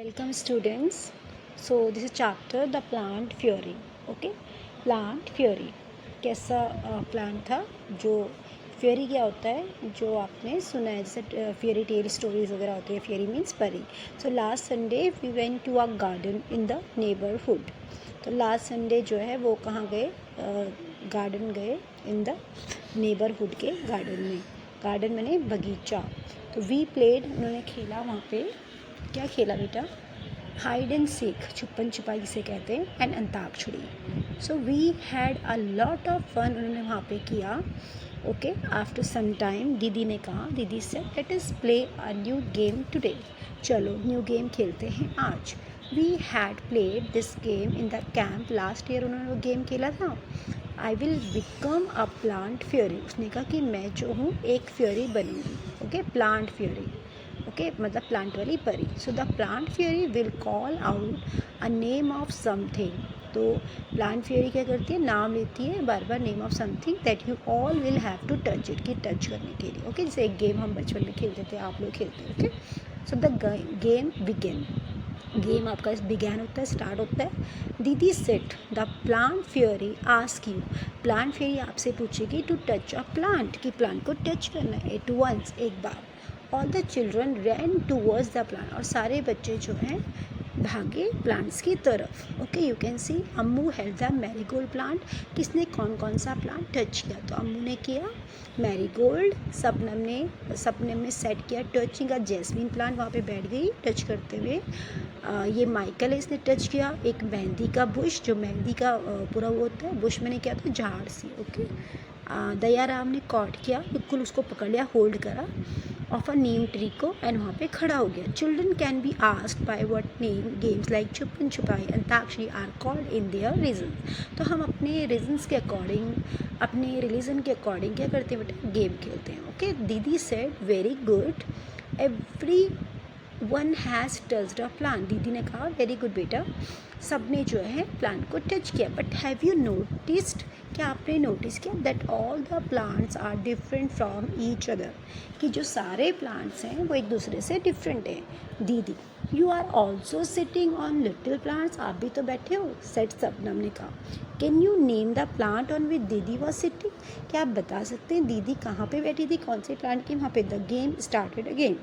Welcome students. So this is chapter the plant fury. Okay, plant fury कैसा plant था जो fury क्या होता है जो आपने सुना है जैसे फ्यूरी टेल स्टोरीज वगैरह होती है. फ्यूरी मीन्स परी. So last Sunday we went to a garden in the neighbourhood. तो लास्ट संडे जो है वो कहाँ गए, गार्डन गए इन द नेबरहुड के गार्डन में. गार्डन मैंने बगीचा. तो वी प्लेड, उन्होंने खेला वहाँ पे. क्या खेला बेटा? हाइड एंड सीक, छुपन छुपाई जिसे कहते हैं, and antakshari. So we had a lot of fun, उन्होंने वहाँ पे किया. ओके, आफ्टर सम टाइम दीदी ने कहा, दीदी से let us play a new game today. चलो न्यू गेम खेलते हैं आज. We had played this game in the camp last year, उन्होंने वो गेम खेला था. I will become a plant fairy. उसने कहा कि मैं जो हूँ एक फ्यूरी बनूँगी. Okay, plant fairy. ओके, मतलब प्लांट वाली परी. So the plant fairy will call out a name of something. तो प्लांट फ्यूरी क्या करती है, नाम लेती है बार बार, name of something that you all will have to touch it, की टच करने के लिए. ओके, जैसे एक गेम हम बचपन में खेलते थे, आप लोग खेलते हैं. Okay, so the game begin. Game आपका बिगैन होता है, स्टार्ट होता है. दीदी said the plant fairy ask you. Plant fairy आपसे पूछेगी टू टच अ प्लांट, कि प्लांट को टच करना है एट वंस, एक बार. All the children ran towards the plant. और सारे बच्चे जो हैं भागे प्लांट्स की तरफ. Okay, you can see Ammu held the marigold plant. किसने कौन कौन सा प्लांट टच किया? तो अम्मू ने किया मैरीगोल्ड. सपनम ने सेट किया टचिंग का जैस्मिन प्लांट, वहाँ पे बैठ गई टच करते हुए. ये माइकल है, इसने टच किया एक मेहंदी का बुश, जो मेहंदी का पूरा वो होता है, बुश मैंने क्या था, झाड़ सी. ओके, दयाराम ने कॉट किया, बिल्कुल उसको पकड़ लिया, होल्ड करा ऑफ अ नीम ट्री को, एंड वहाँ पे खड़ा हो गया. Children can be asked by what name games like chhupan chhupai, antakshari are called in their region. तो हम अपने रीजन्स के अकॉर्डिंग, अपने रिलीजन के अकॉर्डिंग क्या करते हैं बेटा, गेम खेलते हैं. ओके, दीदी said very good, every one has touched a plant. दीदी ने कहा वेरी गुड बेटा, सब ने जो है प्लांट को टच किया. बट हैव यू नोटिस्ड, क्या आपने नोटिस किया, that all the plants are different from each other, कि जो सारे प्लांट्स हैं वो एक दूसरे से डिफरेंट हैं. दीदी you are also sitting on little plants. आप भी तो बैठे हो, सेट सबनम ने कहा. Can you name the plant on which दीदी वॉज सिटिंग. क्या आप बता सकते हैं दीदी कहाँ पे बैठी थी, कौन से प्लांट की वहाँ पे. The game started again.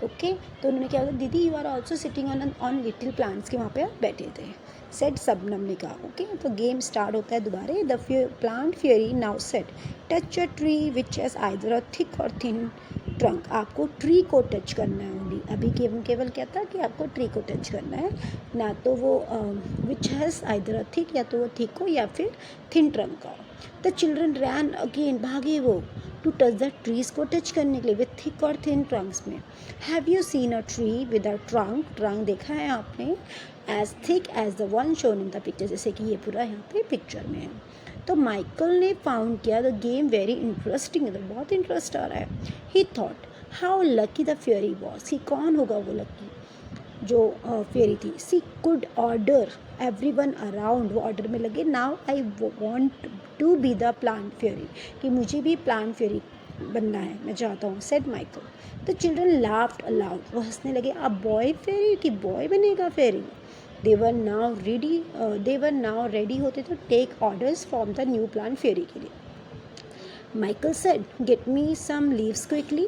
Okay, तो उन्होंने क्या बोला, दीदी you are also sitting on little plants के वहाँ पे आप बैठे थे, सेट सबनम ने कहा. ओके, तो गेम स्टार्ट होता है दोबारा. The plant fury now set touch a tree which has either a thick और थिन ट्रंक. आपको ट्री को टच करना है ओनली. अभी केवल क्या था कि आपको ट्री को टच करना है, ना तो वो which has either a thick, या तो वो थिक हो या फिर थिन ट्रंक का. द चिल्ड्रन रैन अगेन, भागे वो टू टच द ट्रीज को टच करने के लिए विथ थिक और थिन ट्रंक्स में. Have you seen a tree with a trunk. Trunk देखा है आपने as thick as the one shown in the picture, जैसे कि ये पूरा यहाँ पे पिक्चर में है. तो माइकल ने फाउंड किया द गेम वेरी इंटरेस्टिंग, तो बहुत इंटरेस्ट आ रहा है. He thought how lucky the fairy was, कि कौन होगा वो लकी जो फेरी थी. She could order everyone around, वो ऑर्डर में लगे. Now I want to be the plant fairy, कि मुझे भी प्लांट फेरी बनना है, मैं चाहता हूँ, said Michael. The children laughed allowed, वो हंसने लगे. अब बॉय फेरी, कि बॉय बनेगा फेरी. दे वर नाउ रेडी होते तो take orders from the new plant fairy के लिए. Michael said get me some leaves quickly,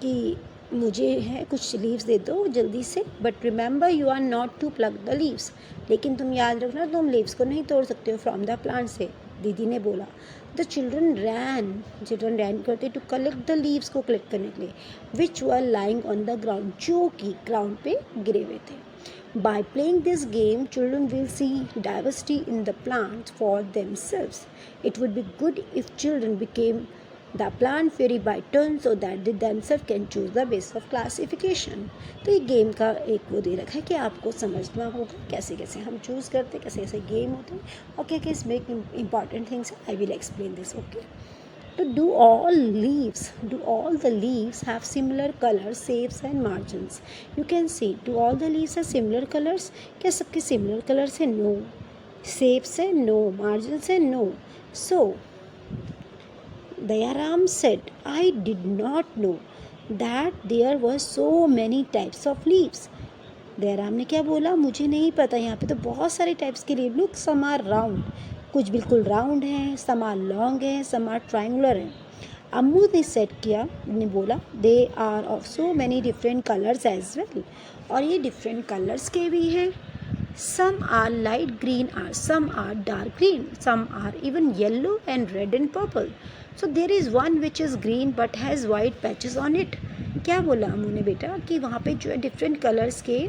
कि मुझे है कुछ लीव्स दे दो जल्दी से. But remember you are not to pluck the leaves, लेकिन तुम याद रखना तुम लीव्स को नहीं तोड़ सकते हो फ्रॉम द प्लांट से, दीदी ने बोला. द चिल्ड्रन रैन करते टू कलेक्ट द लीव्स को कलेक्ट करने के लिए, which were lying on the ground, जो कि ग्राउंड पे गिरे हुए थे. By playing this game, children will see diversity in the plants for themselves. It would be good if children became the plant fairy by turn so that they themselves can choose the basis of classification. तो ये game का एक वो दे रखा है कि आपको समझना होगा कैसे कैसे हम चूज़ करते हैं, कैसे कैसे गेम होते हैं और क्या क्या इसमें इंपॉर्टेंट थिंग्स है. I will explain this. Okay, तो do all the leaves have similar colors, shapes and margins. You can see, do all the leaves have similar colors. क्या सबके similar colors है? No. Shapes है? No. Margins है? No. So Dayaram said, I did not know. That there were so many types of leaves. Dayaram ने क्या बोला, मुझे नहीं पता, यहाँ पे तो बहुत सारे टाइप्स के leave. Look some are round, कुछ बिल्कुल राउंड हैं, सम आर लॉन्ग हैं, सम आर ट्रायंगुलर हैं। अम्मू ने सेट किया, ने बोला they are of so many different colours as well, और ये डिफरेंट कलर्स के भी हैं। Some are light green are some are dark green, some are even yellow and red and purple, so there is one which is green but has white patches on it. क्या बोला अम्मू ने बेटा कि वहाँ पे जो है डिफरेंट कलर्स के,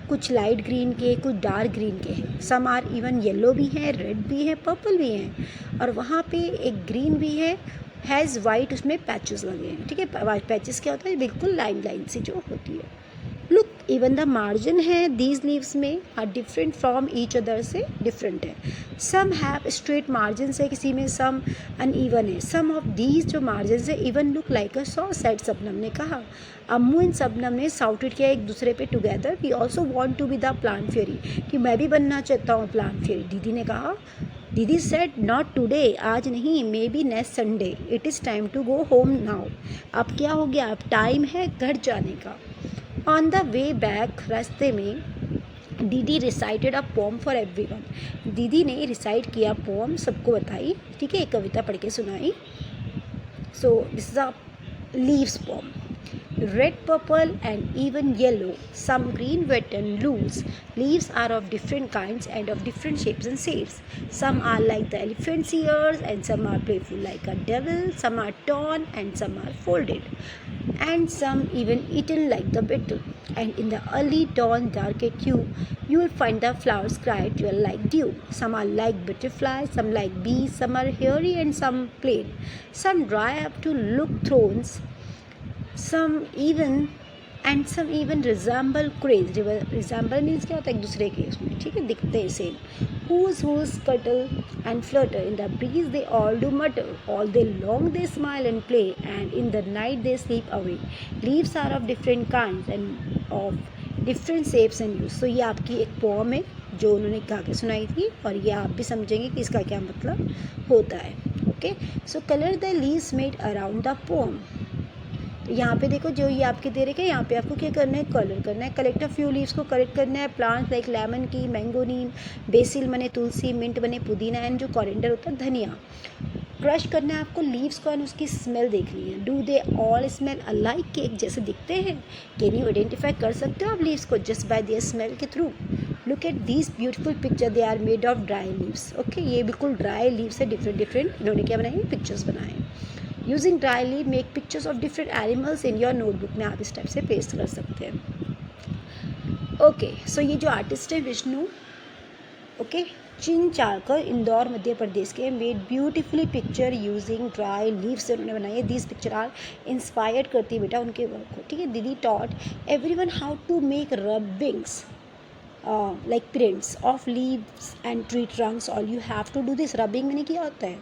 कुछ लाइट ग्रीन के, कुछ डार्क ग्रीन के हैं, सम आर इवन येलो भी हैं, रेड भी है, पर्पल भी हैं, और वहाँ पे एक ग्रीन भी है, हैज़ वाइट, उसमें पैचेस लगे हैं। ठीक है, वाइट पैचेस क्या होता है, बिल्कुल लाइन लाइन सी जो होती है। लुक इवन द मार्जिन है दीज लीव्स में are different from each other, से डिफरेंट है। सम हैव स्ट्रेट मार्जिन है, किसी में सम अनइवन है। सम ऑफ दीज जो मार्जिन है even look like a saw, said Shabnam ने कहा। अम्मू एंड सबनम ने साउटेड किया एक दूसरे पे together, we also want to be the plant fairy, कि मैं भी बनना चाहता हूँ प्लांट फेयरी। दीदी ने कहा, दीदी सेड नॉट टुडे, आज नहीं, maybe next Sunday, it is time to go home now. अब क्या हो गया, अब टाइम है घर जाने का। ऑन द वे बैक, रास्ते में, दीदी recited a poem for everyone, दीदी ने रिसाइट किया पोम, सबको बताई। ठीक है, एक कविता पढ़ के सुनाई। So this is a leaves poem. Red, purple and even yellow, some green, wet and loose. Leaves are of different kinds and of different shapes and shapes. Some are like the elephant's ears and some are playful like a devil. Some are torn and some are folded. And some even eaten like the beetle. And in the early dawn dark at you will find the flowers cried well like dew. Some are like butterflies, some like bees, some are hairy and some plain. Some dry up to look thrones. some even resemble cranes. Resemble means क्या होता है, एक दूसरे के उसमें, ठीक है, दिखते हैं same. whose scuttle and flutter in the breeze, they all do mutter, all day long they smile and play, and in the night they sleep away. Leaves are of different kinds and of different shapes and use. So ये आपकी एक pome है जो उन्होंने गा के सुनाई थी, और ये आप भी समझेंगे कि इसका क्या मतलब होता है। Okay, so colour the leaves made around the pome. तो यहाँ पे देखो, जो ये आपके दे रखे, यहाँ पे आपको क्या करना है, कलर करना है। कलेक्ट अ फ्यू लीव्स को कलेक्ट करना है। प्लांट्स लाइक लेमन की, मैंगो नीम, बेसिल बने तुलसी, मिंट बने पुदीना, एंड जो कॉरिएंडर होता है धनिया। क्रश करना है आपको लीव्स को एंड उसकी स्मेल देखनी है। Do they all smell alike, cake जैसे दिखते हैं? कैन यू आइडेंटिफाई कर सकते हो आप लीव्स को जस्ट बाय देयर स्मेल के through? Look at these beautiful picture, they are made of dry leaves. Okay, ये बिल्कुल ड्राई लीव्स है, डिफरेंट डिफरेंट इन्होंने क्या बनाए, पिक्चर्स बनाए। Using dry leave make pictures of different animals in your notebook में आप इस टाइप से पेस्ट कर सकते हैं। ओके, सो ये जो आर्टिस्ट है विष्णु, ओके, चिंचालकर, इंदौर मध्य प्रदेश के, made beautifully picture using dry leaves से उन्होंने बनाई है। दिस पिक्चर आर इंस्पायर्ड करती है बेटा उनके वर्क को। ठीक है, दीदी taught everyone how to make rubbings like prints of leaves and tree trunks. All you have to do this. rubbing मैंने किया होता है,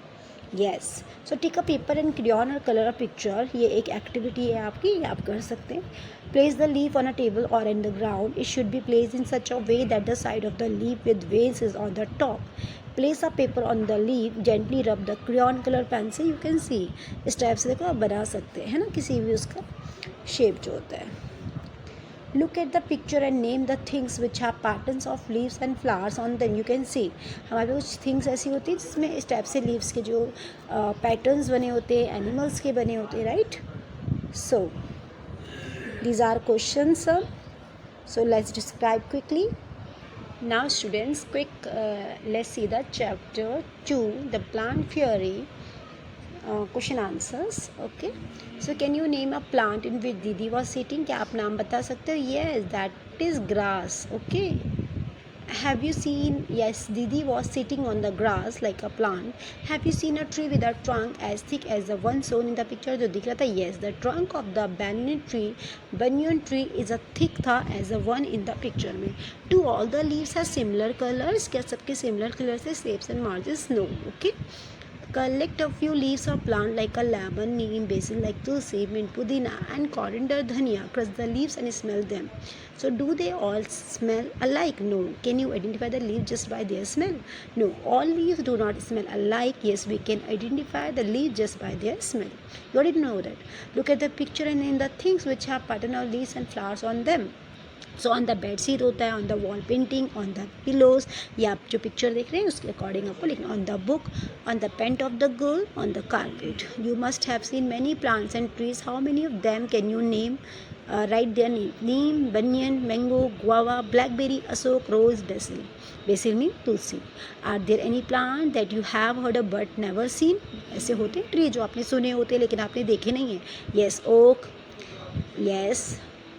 yes. so take a paper and crayon और color a picture. ये एक एक्टिविटी है आपकी, ये आप कर सकते हैं। place the leaf on a table or in the ground. It should be placed in such a way that the side of the leaf with veins is on the top. place a paper on the leaf, gently rub the crayon color pen से, you can see इस type से देखो आप बना सकते हैं, है ना, किसी भी उसका शेप जो होता है। Look at the picture and name the things which have patterns of leaves and flowers on them. You can see हमारे कुछ थिंग्स ऐसी होती है जिसमें इस टाइप से लीव्स के जो पैटर्न्स बने होते हैं, एनिमल्स के बने होते हैं, right? So these are questions, so let's describe quickly. Now students, quick, let's see the chapter 2, the plant theory. Question answers. Okay, so can you name a plant in which दीदी was sitting? क्या आप नाम बता सकते हो? Yes, that is grass. Okay, have you seen? Yes, दीदी was sitting on the grass like a plant. Have you seen a tree with a trunk as thick as the one shown in the picture? जो दिख रहा था, yes, the trunk of the banyan tree is a thick था as a one in the picture में। Do all the leaves have similar colours? क्या सबके similar colours है? Shapes and margins? No. Okay, Collect a few leaves of plant like a lemon, neem, basil like tulsi, mint, pudina and coriander, dhania. Crush the leaves and smell them. So do they all smell alike? No. Can you identify the leaves just by their smell? No. All leaves do not smell alike. Yes, we can identify the leaves just by their smell. You already know that. Look at the picture and name the things which have pattern of leaves and flowers on them. So on the bed sheet होता है, on the wall painting, on the pillows, ये आप जो picture देख रहे हैं उसके according आपको लिखना, on the book, on the paint of the girl, on the carpet. You must have seen many plants and trees. How many of them can you name? Write their name. Neem, banyan, mango, guava, blackberry, ashok, rose, basil. Basil mean tulsi. Are there any plant that you have heard but never seen? ऐसे होते हैं tree जो आपने सुने होते हैं लेकिन आपने देखे नहीं हैं. Yes, oak, yes,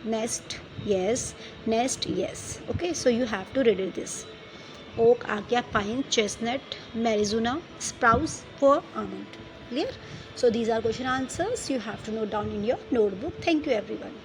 nest, yes, nest, yes. Okay, so you have to read this. Oak, acacia, pine, chestnut, Arizona, spruce, fir, almond. Clear? So these are question answers you have to note down in your notebook. Thank you everyone.